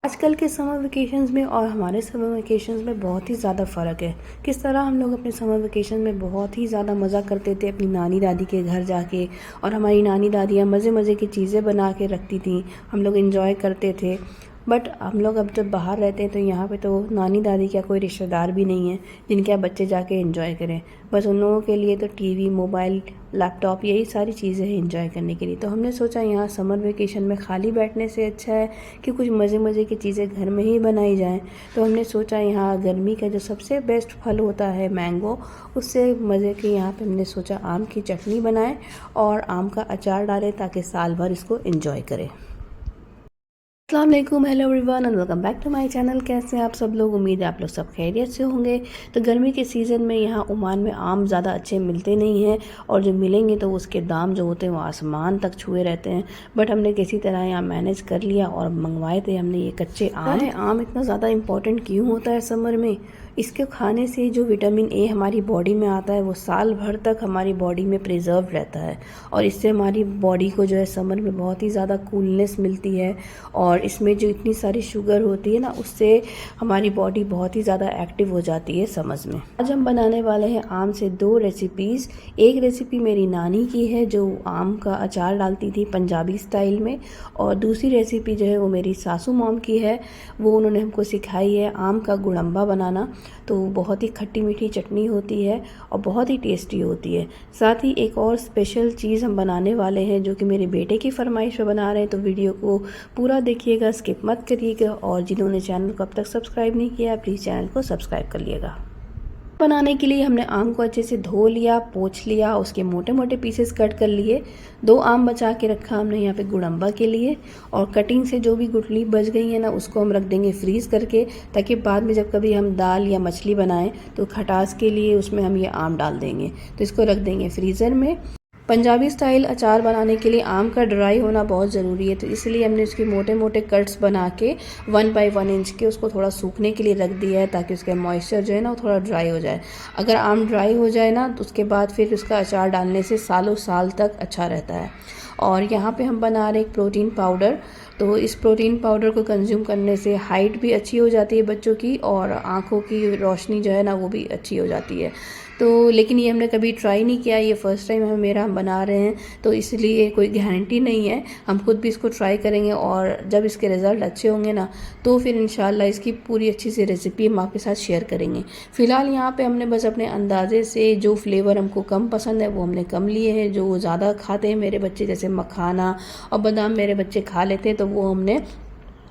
आजकल के summer vacations में और हमारे समर वेकेशंस में बहुत ही ज़्यादा फ़र्क है। किस तरह हम लोग अपने समर वेकेशन में बहुत ही ज़्यादा मज़ा करते थे अपनी नानी दादी के घर जाके, और हमारी नानी दादियाँ मज़े मज़े की चीज़ें बना के रखती थी, हम लोग एंजॉय करते थे। बट हम लोग अब जब बाहर रहते हैं तो यहाँ पे तो नानी दादी का कोई रिश्तेदार भी नहीं है जिनके आप बच्चे जाके एंजॉय करें। बस उन लोगों के लिए तो टीवी, मोबाइल, लैपटॉप, यही सारी चीज़ें हैं एंजॉय करने के लिए। तो हमने सोचा यहाँ समर वेकेशन में खाली बैठने से अच्छा है कि कुछ मज़े मज़े की चीज़ें घर में ही बनाई जाएं। तो हमने सोचा यहाँ गर्मी का जो सबसे बेस्ट फल होता है मैंगो, उससे मज़े के यहाँ पे हमने सोचा आम की चटनी बनाएं और आम का अचार डालें ताकि साल भर इसको एंजॉय करें। अस्सलाम वालेकुम, hello everyone and welcome back to my channel. कैसे हैं आप सब लोग? उम्मीद है आप लोग सब खैरियत से होंगे। तो गर्मी के सीज़न में यहाँ ओमान में आम ज़्यादा अच्छे मिलते नहीं हैं, और जो मिलेंगे तो उसके दाम जो होते हैं वो आसमान तक छुए रहते हैं। बट हमने किसी तरह यहाँ मैनेज कर लिया और मंगवाए थे हमने ये कच्चे आम। आम इतना ज़्यादा इम्पोर्टेंट क्यों होता है समर में? इसके खाने से जो विटामिन ए हमारी बॉडी में आता है वो साल भर तक हमारी बॉडी में प्रिजर्व रहता है, और इससे हमारी बॉडी को जो है समर में बहुत ही ज़्यादा कूलनेस मिलती है। और इसमें जो इतनी सारी शुगर होती है ना, उससे हमारी बॉडी बहुत ही ज़्यादा एक्टिव हो जाती है समर्स में। आज हम बनाने वाले हैं आम से दो रेसिपीज़। एक रेसिपी मेरी नानी की है जो आम का अचार डालती थी पंजाबी स्टाइल में, और दूसरी रेसिपी जो है वो मेरी सासू मॉम की है, वो उन्होंने हमको सिखाई है आम का गुड़म्बा बनाना। तो बहुत ही खट्टी मीठी चटनी होती है और बहुत ही टेस्टी होती है। साथ ही एक और स्पेशल चीज़ हम बनाने वाले हैं जो कि मेरे बेटे की फरमाइश पे बना रहे हैं। तो वीडियो को पूरा देखिएगा, स्किप मत करिएगा, और जिन्होंने चैनल को अब तक सब्सक्राइब नहीं किया प्लीज़ चैनल को सब्सक्राइब कर लिएगा। बनाने के लिए हमने आम को अच्छे से धो लिया, पोंछ लिया, उसके मोटे मोटे पीसेस कट कर लिए। दो आम बचा के रखा हमने यहाँ पे गुड़म्बा के लिए, और कटिंग से जो भी गुठली बच गई है ना उसको हम रख देंगे फ्रीज़ करके, ताकि बाद में जब कभी हम दाल या मछली बनाएं तो खटास के लिए उसमें हम ये आम डाल देंगे। तो इसको रख देंगे फ्रीज़र में। पंजाबी स्टाइल अचार बनाने के लिए आम का ड्राई होना बहुत ज़रूरी है, तो इसलिए हमने उसके मोटे मोटे कट्स बना के 1 बाई 1 इंच के उसको थोड़ा सूखने के लिए रख दिया है, ताकि उसका मॉइस्चर जो है ना वो थोड़ा ड्राई हो जाए। अगर आम ड्राई हो जाए ना तो उसके बाद फिर उसका अचार डालने से सालों साल तक अच्छा रहता है। और यहाँ पे हम बना रहे एक प्रोटीन पाउडर। तो इस प्रोटीन पाउडर को कंज्यूम करने से हाइट भी अच्छी हो जाती है बच्चों की, और आँखों की रोशनी जो है ना वो भी अच्छी हो जाती है। तो लेकिन ये हमने कभी ट्राई नहीं किया, ये फ़र्स्ट टाइम हम बना रहे हैं, तो इसलिए कोई गारंटी नहीं है। हम खुद भी इसको ट्राई करेंगे, और जब इसके रिज़ल्ट अच्छे होंगे ना तो फिर इंशाल्लाह इसकी पूरी अच्छी सी रेसिपी हम आपके साथ शेयर करेंगे। फ़िलहाल यहाँ पे हमने बस अपने अंदाज़े से जो फ्लेवर हमको कम पसंद है वो हमने कम लिए हैं। जो ज़्यादा खाते हैं मेरे बच्चे, जैसे मखाना और बादाम मेरे बच्चे खा लेते हैं, तो वो हमने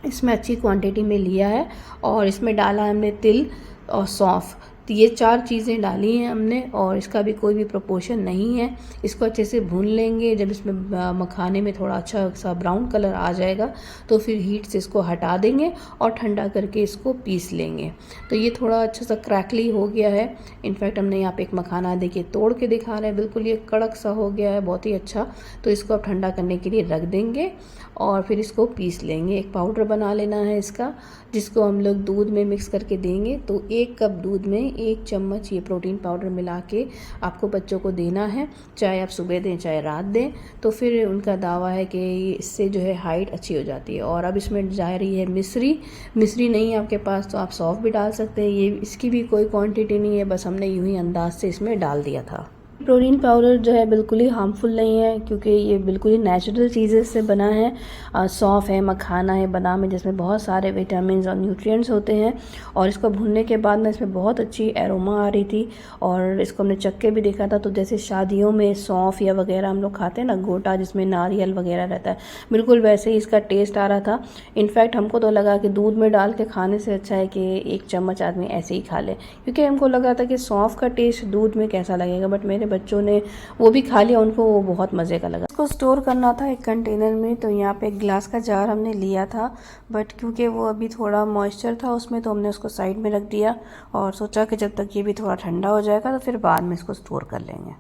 इसमें अच्छी क्वांटिटी में लिया है। और इसमें डाला हमने तिल और सौंफ, तो ये 4 चीज़ें डाली हैं हमने, और इसका भी कोई भी प्रोपोर्शन नहीं है। इसको अच्छे से भून लेंगे। जब इसमें मखाने में थोड़ा अच्छा सा ब्राउन कलर आ जाएगा तो फिर हीट से इसको हटा देंगे और ठंडा करके इसको पीस लेंगे। तो ये थोड़ा अच्छा सा क्रैकली हो गया है। इनफैक्ट हमने यहाँ पे एक मखाना देखिए तोड़ के दिखा रहे हैं, बिल्कुल ये कड़क सा हो गया है, बहुत ही अच्छा। तो इसको अब ठंडा करने के लिए रख देंगे और फिर इसको पीस लेंगे। एक पाउडर बना लेना है इसका, जिसको हम लोग दूध में मिक्स करके देंगे। तो 1 कप दूध में 1 चम्मच ये प्रोटीन पाउडर मिला के आपको बच्चों को देना है, चाहे आप सुबह दें चाहे रात दें। तो फिर उनका दावा है कि इससे जो है हाइट अच्छी हो जाती है। और अब इसमें जा रही है मिश्री। मिश्री नहीं है आपके पास तो आप सौंफ भी डाल सकते हैं। ये इसकी भी कोई क्वांटिटी नहीं है, बस हमने यूं ही अंदाज से इसमें डाल दिया था। प्रोटीन पाउडर जो है बिल्कुल ही हार्मफुल नहीं है, क्योंकि ये बिल्कुल ही नेचुरल चीज़ें से बना है। सौंफ है, मखाना है, बादाम है, जिसमें बहुत सारे विटामिन और न्यूट्रिएंट्स होते हैं। और इसको भूनने के बाद ना इसमें बहुत अच्छी एरोमा आ रही थी, और इसको हमने चख के भी देखा था। तो जैसे शादियों में सौंफ या वगैरह हम लोग खाते हैं ना, गोटा जिसमें नारियल वगैरह रहता है, बिल्कुल वैसे ही इसका टेस्ट आ रहा था। इनफैक्ट हमको तो लगा कि दूध में डाल के खाने से अच्छा है कि 1 चम्मच आदमी ऐसे ही खा ले, क्योंकि हमको लगा था कि सौंफ का टेस्ट दूध में कैसा लगेगा। बट मेरे बच्चों ने वो भी खा लिया, उनको वो बहुत मज़े का लगा। इसको स्टोर करना था एक कंटेनर में, तो यहाँ पे एक ग्लास का जार हमने लिया था, बट क्योंकि वो अभी थोड़ा मॉइस्चर था उसमें, तो हमने उसको साइड में रख दिया और सोचा कि जब तक ये भी थोड़ा ठंडा हो जाएगा तो फिर बाद में इसको स्टोर कर लेंगे।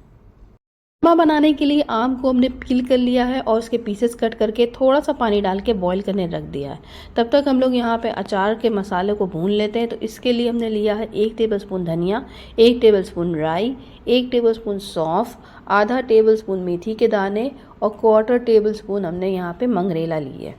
उपमा बनाने के लिए आम को हमने पील कर लिया है और उसके पीसेस कट करके थोड़ा सा पानी डाल के बॉईल करने रख दिया है। तब तक हम लोग यहाँ पे अचार के मसाले को भून लेते हैं। तो इसके लिए हमने लिया है 1 टेबलस्पून धनिया, 1 टेबलस्पून राई, 1 टेबलस्पून सौंफ, आधा टेबलस्पून मेथी के दाने और 1/4 टेबलस्पून हमने यहाँ पे मंगरेला ली है।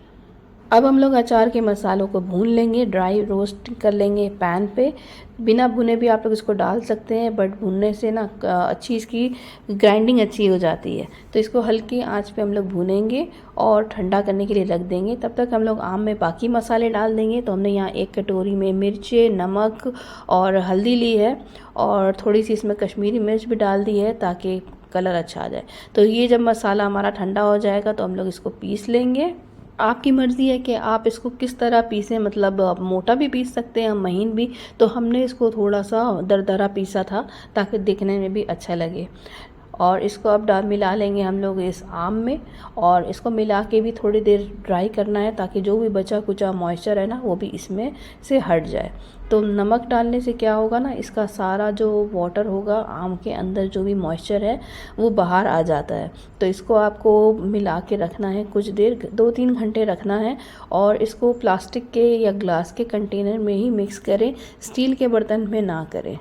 अब हम लोग अचार के मसालों को भून लेंगे, ड्राई रोस्ट कर लेंगे पैन पे। बिना भुने भी आप लोग इसको डाल सकते हैं, बट भुनने से ना अच्छी इसकी ग्राइंडिंग अच्छी हो जाती है। तो इसको हल्की आंच पे हम लोग भूनेंगे और ठंडा करने के लिए रख देंगे। तब तक हम लोग आम में बाकी मसाले डाल देंगे। तो हमने यहाँ एक कटोरी में मिर्चें, नमक और हल्दी ली है, और थोड़ी सी इसमें कश्मीरी मिर्च भी डाल दी है ताकि कलर अच्छा आ जाए। तो ये जब मसाला हमारा ठंडा हो जाएगा तो हम लोग इसको पीस लेंगे। आपकी मर्ज़ी है कि आप इसको किस तरह पीसें, मतलब आप मोटा भी पीस सकते हैं, महीन भी। तो हमने इसको थोड़ा सा दरदरा पीसा था ताकि दिखने में भी अच्छा लगे। और इसको अब मिला लेंगे हम लोग इस आम में, और इसको मिला के भी थोड़ी देर ड्राई करना है ताकि जो भी बचा कुचा मॉइस्चर है ना वो भी इसमें से हट जाए। तो नमक डालने से क्या होगा ना, इसका सारा जो वाटर होगा आम के अंदर, जो भी मॉइस्चर है वो बाहर आ जाता है। तो इसको आपको मिला के रखना है कुछ देर, 2-3 घंटे रखना है। और इसको प्लास्टिक के या ग्लास के कंटेनर में ही मिक्स करें, स्टील के बर्तन में ना करें।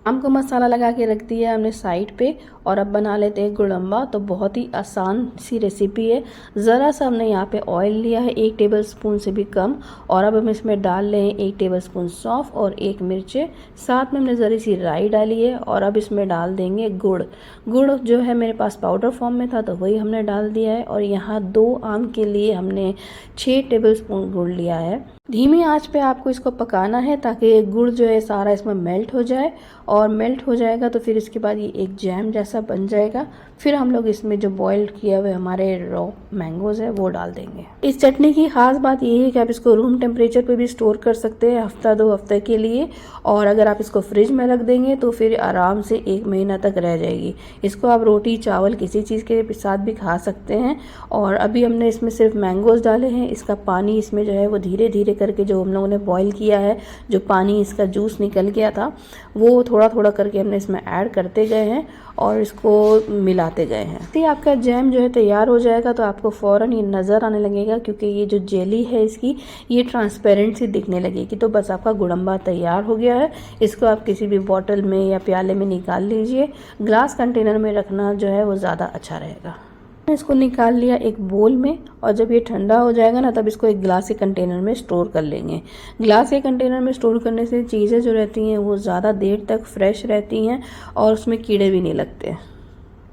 आम को मसाला लगा के रख दिया हमने साइड पे, और अब बना लेते हैं गुड़म्बा। तो बहुत ही आसान सी रेसिपी है। ज़रा सा हमने यहाँ पे ऑयल लिया है, 1 टेबलस्पून से भी कम, और अब हम इसमें डाल रहे हैं 1 टेबलस्पून सौंफ और 1 मिर्चें। साथ में हमने ज़री सी राई डाली है, और अब इसमें डाल देंगे गुड़। गुड़ जो है मेरे पास पाउडर फॉर्म में था तो वही हमने डाल दिया है। और यहाँ 2 आम के लिए हमने 6 टेबलस्पून गुड़ लिया है। धीमी आंच पे आपको इसको पकाना है ताकि गुड़ जो है सारा इसमें मेल्ट हो जाए, और मेल्ट हो जाएगा तो फिर इसके बाद ये एक जैम जैसा बन जाएगा। फिर हम लोग इसमें जो बॉइल्ड किए हुए हमारे रॉ मैंगोज है वो डाल देंगे। इस चटनी की खास बात ये है कि आप इसको रूम टेम्परेचर पे भी स्टोर कर सकते हैं हफ्ता 2 हफ्ते के लिए, और अगर आप इसको फ्रिज में रख देंगे तो फिर आराम से 1 महीना तक रह जाएगी। इसको आप रोटी चावल किसी चीज़ के साथ भी खा सकते हैं। और अभी हमने इसमें सिर्फ मैंगोज डाले हैं। इसका पानी इसमें जो है वो धीरे धीरे करके, जो हम लोगों ने बॉईल किया है, जो पानी इसका जूस निकल गया था वो थोड़ा थोड़ा करके हमने इसमें ऐड करते गए हैं और इसको मिलाते गए हैं। तो आपका जैम जो है तैयार हो जाएगा तो आपको फ़ौरन ये नज़र आने लगेगा, क्योंकि ये जो जेली है इसकी ये ट्रांसपेरेंट सी दिखने लगेगी। तो बस आपका गुड़म्बा तैयार हो गया है। इसको आप किसी भी बॉटल में या प्याले में निकाल लीजिए। ग्लास कंटेनर में रखना जो है वो ज़्यादा अच्छा रहेगा। इसको निकाल लिया एक बोल में, और जब ये ठंडा हो जाएगा ना तब इसको एक ग्लास के कंटेनर में स्टोर कर लेंगे। ग्लास के कंटेनर में स्टोर करने से चीज़ें जो रहती हैं वो ज़्यादा देर तक फ्रेश रहती हैं और उसमें कीड़े भी नहीं लगते।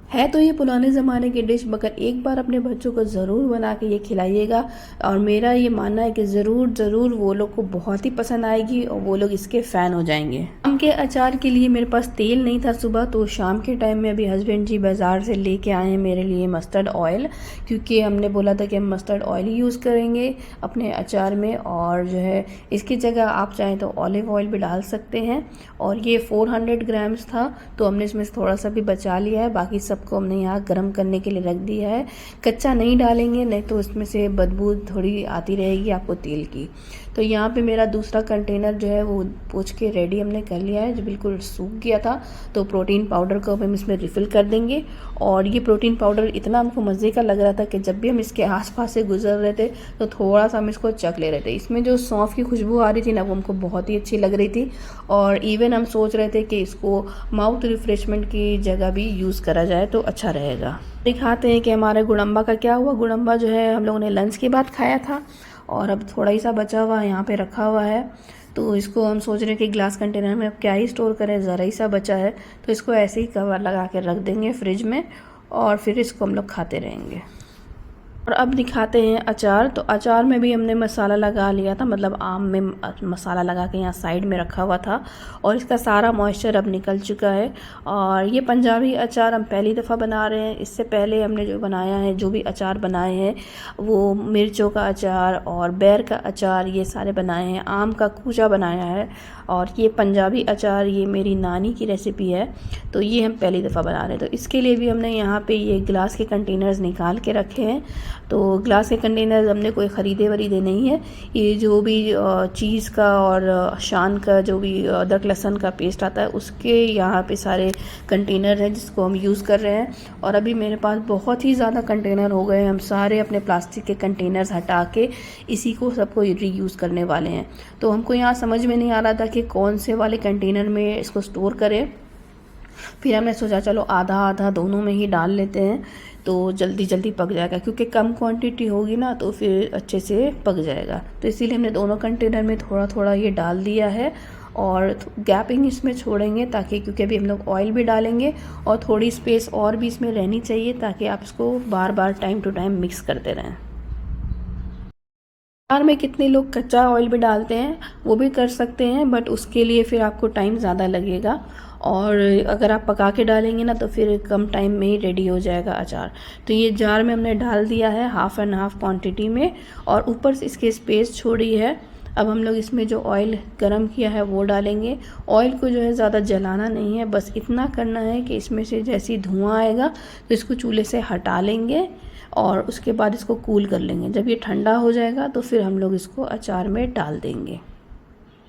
है तो ये पुराने ज़माने की डिश, मगर एक बार अपने बच्चों को ज़रूर बना के ये खिलाइएगा, और मेरा ये मानना है कि ज़रूर वो लोग को बहुत ही पसंद आएगी और वो लोग इसके फ़ैन हो जाएंगे। आम के अचार के लिए मेरे पास तेल नहीं था सुबह, तो शाम के टाइम में अभी हस्बैंड जी बाज़ार से लेके आए हैं मेरे लिए मस्टर्ड ऑयल, क्योंकि हमने बोला था कि हम मस्टर्ड ऑयल ही यूज़ करेंगे अपने अचार में। और जो है इसकी जगह आप चाहें तो ऑलिव ऑयल भी डाल सकते हैं। और ये 400 ग्राम्स था तो हमने इसमें से थोड़ा सा भी बचा लिया है, बाकी सबको हमने यहाँ गर्म करने के लिए रख दिया है। कच्चा नहीं डालेंगे, नहीं तो इसमें से बदबू थोड़ी आती रहेगी आपको तेल की। तो यहाँ पे मेरा दूसरा कंटेनर जो है वो पोंछ के रेडी हमने कर लिया है, जो बिल्कुल सूख गया था। तो प्रोटीन पाउडर को हम इसमें रिफ़िल कर देंगे। और ये प्रोटीन पाउडर इतना हमको मज़े का लग रहा था कि जब भी हम इसके आसपास से गुजर रहे थे तो थोड़ा सा हम इसको चख ले रहे थे। इसमें जो सौंफ की खुशबू आ रही थी ना वो हमको बहुत ही अच्छी लग रही थी। और इवन हम सोच रहे थे कि इसको माउथ रिफ्रेशमेंट की जगह भी यूज़ करा जाए तो अच्छा रहेगा। दिखाते हैं कि हमारे गुड़म्बा का क्या हुआ। गुड़म्बा जो है हम लोगों ने लंच के बाद खाया था, और अब थोड़ा ही सा बचा हुआ यहाँ पे रखा हुआ है। तो इसको हम सोच रहे हैं कि ग्लास कंटेनर में अब क्या ही स्टोर करें, ज़रा ही सा बचा है तो इसको ऐसे ही कवर लगा के रख देंगे फ्रिज में, और फिर इसको हम लोग खाते रहेंगे। और अब दिखाते हैं अचार। तो अचार में भी हमने मसाला लगा लिया था, मतलब आम में मसाला लगा के यहाँ साइड में रखा हुआ था, और इसका सारा मॉइस्चर अब निकल चुका है। और ये पंजाबी अचार हम पहली दफ़ा बना रहे हैं। इससे पहले हमने जो बनाया है, जो भी अचार बनाए हैं, वो मिर्चों का अचार और बैर का अचार ये सारे बनाए हैं, आम का कूचा बनाया है। और ये पंजाबी अचार ये मेरी नानी की रेसिपी है, तो ये हम पहली दफ़ा बना रहे हैं। तो इसके लिए भी हमने यहाँ पे ये ग्लास के कंटेनर्स निकाल के रखे हैं। तो ग्लास के कंटेनर्स हमने कोई ख़रीदे वरीदे नहीं है। ये जो भी चीज़ का और शान का जो भी अदरक लहसुन का पेस्ट आता है उसके यहाँ पे सारे कंटेनर हैं जिसको हम यूज़ कर रहे हैं। और अभी मेरे पास बहुत ही ज़्यादा कंटेनर हो गए हैं, हम सारे अपने प्लास्टिक के कंटेनर्स हटा के इसी को सबको रीयूज़ करने वाले हैं। तो हमको यहाँ समझ में नहीं आ रहा था कि कौन से वाले कंटेनर में इसको स्टोर करें। फिर हमने सोचा चलो आधा आधा दोनों में ही डाल लेते हैं। तो जल्दी जल्दी पक जाएगा, क्योंकि कम क्वांटिटी होगी ना तो फिर अच्छे से पक जाएगा। तो इसीलिए हमने दोनों कंटेनर में थोड़ा थोड़ा ये डाल दिया है और गैपिंग इसमें छोड़ेंगे, ताकि क्योंकि अभी हम लोग ऑयल भी डालेंगे और थोड़ी स्पेस और भी इसमें रहनी चाहिए, ताकि आप इसको बार बार टाइम टू टाइम मिक्स करते रहें। जार में कितने लोग कच्चा ऑयल भी डालते हैं, वो भी कर सकते हैं, बट उसके लिए फिर आपको टाइम ज़्यादा लगेगा। और अगर आप पका के डालेंगे ना तो फिर कम टाइम में ही रेडी हो जाएगा अचार। तो ये जार में हमने डाल दिया है 1/2 क्वांटिटी में, और ऊपर से इसके स्पेस छोड़ी है। अब हम लोग इसमें जो ऑयल गरम किया है वो डालेंगे। ऑयल को जो है ज़्यादा जलाना नहीं है, बस इतना करना है कि इसमें से जैसे ही धुआं आएगा तो इसको चूल्हे से हटा लेंगे और उसके बाद इसको कूल कर लेंगे। जब ये ठंडा हो जाएगा तो फिर हम लोग इसको अचार में डाल देंगे।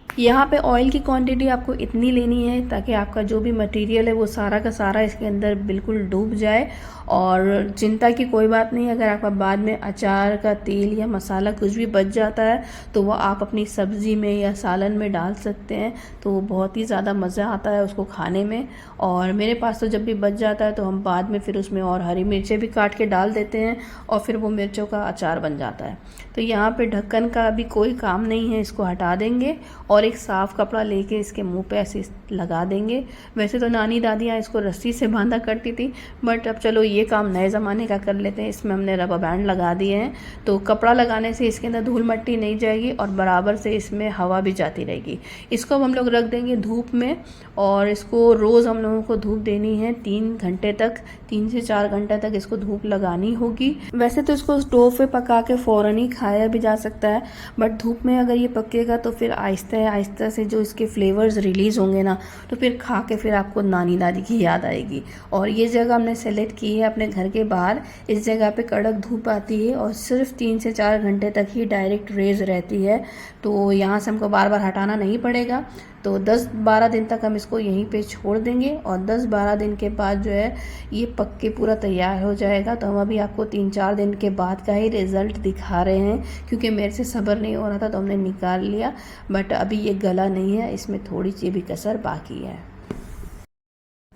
यहाँ पे ऑयल की क्वांटिटी आपको इतनी लेनी है ताकि आपका जो भी मटेरियल है वो सारा का सारा इसके अंदर बिल्कुल डूब जाए। और चिंता की कोई बात नहीं, अगर आपका बाद में अचार का तेल या मसाला कुछ भी बच जाता है तो वो आप अपनी सब्ज़ी में या सालन में डाल सकते हैं, तो वो बहुत ही ज़्यादा मज़ा आता है उसको खाने में। और मेरे पास तो जब भी बच जाता है तो हम बाद में फिर उसमें और हरी मिर्चें भी काट के डाल देते हैं और फिर वो मिर्चों का अचार बन जाता है। तो यहाँ पे ढक्कन का अभी कोई काम नहीं है, इसको हटा देंगे और एक साफ़ कपड़ा लेके इसके मुंह पे ऐसे लगा देंगे। वैसे तो नानी दादियाँ इसको रस्सी से बांधा करती थी, बट अब चलो ये काम नए ज़माने का कर लेते हैं। इसमें हमने रबर बैंड लगा दिए हैं, तो कपड़ा लगाने से इसके अंदर धूल मट्टी नहीं जाएगी और बराबर से इसमें हवा भी जाती रहेगी। इसको अब हम लोग रख देंगे धूप में, और इसको रोज़ हम लोगों को धूप देनी है 3 घंटे तक, 3 से 4 घंटे तक इसको धूप लगानी होगी। वैसे तो इसको स्टोव पे पका के फ़ौरन ही खाया भी जा सकता है, बट धूप में अगर ये पकेगा तो फिर आहिस्ता आहिस्ता से जो इसके फ्लेवर्स रिलीज़ होंगे ना, तो फिर खा के फिर आपको नानी दादी की याद आएगी। और ये जगह हमने सेलेक्ट की है अपने घर के बाहर, इस जगह पे कड़क धूप आती है और सिर्फ 3 से 4 घंटे तक ही डायरेक्ट रेज रहती है, तो यहाँ से हमको बार बार हटाना नहीं पड़ेगा। तो 10-12 दिन तक हम इसको यहीं पे छोड़ देंगे और 10-12 दिन के बाद जो है ये पक के पूरा तैयार हो जाएगा। तो हम अभी आपको 3-4 दिन के बाद का ही रिज़ल्ट दिखा रहे हैं, क्योंकि मेरे से सब्र नहीं हो रहा था तो हमने निकाल लिया। बट अभी ये गला नहीं है, इसमें थोड़ी सी भी कसर बाकी है।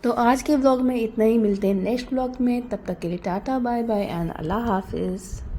तो आज के व्लॉग में इतना ही, मिलते हैं नेक्स्ट व्लॉग में। तब तक के लिए टाटा बाय बाय एंड अल्लाह हाफिज़।